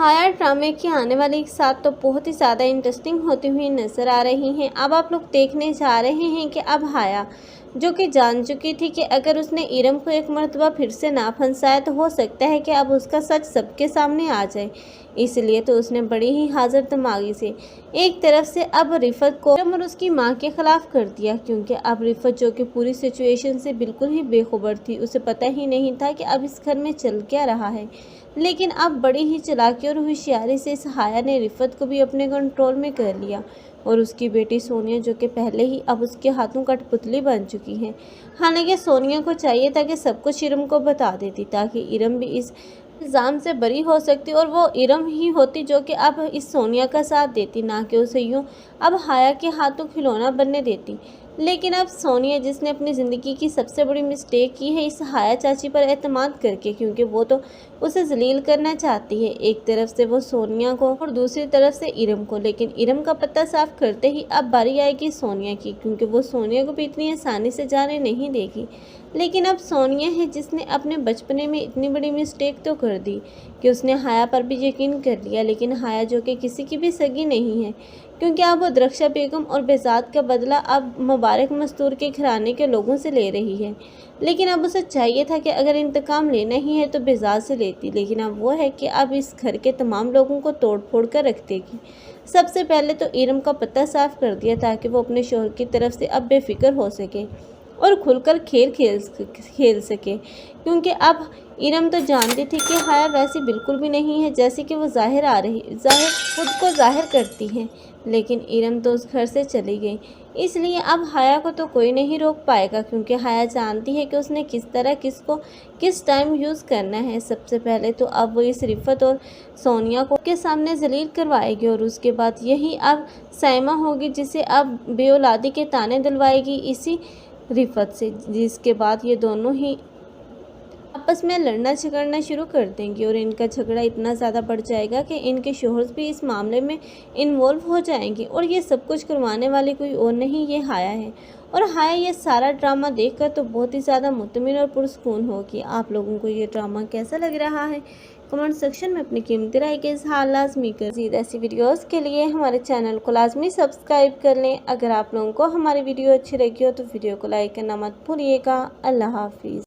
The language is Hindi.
हाया ड्रामे की आने वाली एक साथ तो बहुत ही ज़्यादा इंटरेस्टिंग होती हुई नज़र आ रही हैं। अब आप लोग देखने जा रहे हैं कि अब हाया जो कि जान चुकी थी कि अगर उसने इरम को एक मर्तबा फिर से ना फंसाया तो हो सकता है कि अब उसका सच सबके सामने आ जाए। इसलिए तो उसने बड़ी ही हाजिर दिमागी से एक तरफ से अब रिफत को इरम और उसकी माँ के खिलाफ कर दिया, क्योंकि अब रिफत जो कि पूरी सिचुएशन से बिल्कुल ही बेखबर थी, उसे पता ही नहीं था कि अब इस घर में चल क्या रहा है। लेकिन अब बड़ी ही चालाकी और होशियारी से इस हाया ने रिफत को भी अपने कंट्रोल में कर लिया और उसकी बेटी सोनिया जो कि पहले ही अब उसके हाथों कठपुतली बन चुकी है। हालांकि सोनिया को चाहिए था कि सब कुछ इरम को बता देती ताकि इरम भी इस इल्ज़ाम से बरी हो सकती और वो इरम ही होती जो कि अब इस सोनिया का साथ देती, ना कि उसे यूँ अब हाया के हाथों खिलौना बनने देती। लेकिन अब सोनिया जिसने अपनी ज़िंदगी की सबसे बड़ी मिस्टेक की है इस हाया चाची पर एतमाद करके, क्योंकि वो तो उसे जलील करना चाहती है, एक तरफ से वो सोनिया को और दूसरी तरफ से इरम को। लेकिन इरम का पत्ता साफ करते ही अब बारी आएगी सोनिया की, क्योंकि वो सोनिया को भी इतनी आसानी से जाने नहीं देगी। लेकिन अब सोनिया है जिसने अपने बचपने में इतनी बड़ी मिस्टेक तो कर दी कि उसने हाया पर भी यकीन कर लिया। लेकिन हाया जो कि किसी की भी सगी नहीं है, क्योंकि अब वो द्रक्षा बेगम और बेजाद का बदला अब मुबारक मस्तूर के घराने के लोगों से ले रही है। लेकिन अब उसे चाहिए था कि अगर इंतकाम लेना ही है तो बेजाद से लेती, लेकिन अब वो है कि अब इस घर के तमाम लोगों को तोड़ फोड़ कर रख देगी। सबसे पहले तो इरम का पत्ता साफ कर दिया ताकि वो अपने शोहर की तरफ से अब बेफिक्र हो सके और खुलकर खेल सके, क्योंकि अब इरम तो जानती थी कि हाया वैसी बिल्कुल भी नहीं है जैसे कि वो जाहिर खुद को जाहिर करती है। लेकिन इरम तो उस घर से चली गई, इसलिए अब हाया को तो कोई नहीं रोक पाएगा, क्योंकि हाया जानती है कि उसने किस तरह किसको किस टाइम यूज़ करना है। सबसे पहले तो अब वो इस रिफत और सोनिया को के सामने जलील करवाएगी और उसके बाद यही अब साइमा होगी जिसे अब बेऔलादी के ताने दिलवाएगी इसी रिफत से, जिसके बाद ये दोनों ही आपस में लड़ना झगड़ना शुरू कर देंगी और इनका झगड़ा इतना ज़्यादा बढ़ जाएगा कि इनके शोहर भी इस मामले में इन्वॉल्व हो जाएंगे। और ये सब कुछ करवाने वाली कोई और नहीं, ये हाया है। और हाया ये सारा ड्रामा देखकर तो बहुत ही ज़्यादा मुतमिन और पुरसकून होगी। आप लोगों को ये ड्रामा कैसा लग रहा है कमेंट सेक्शन में अपनी कीमती राय के इज़हार लाजमी कर। मज़ीद ऐसी वीडियोज़ के लिए हमारे चैनल को लाजमी सब्सक्राइब कर लें। अगर आप लोगों को हमारी वीडियो अच्छी लगी हो तो वीडियो को लाइक करना मत भूलिएगा। अल्लाह हाफिज़।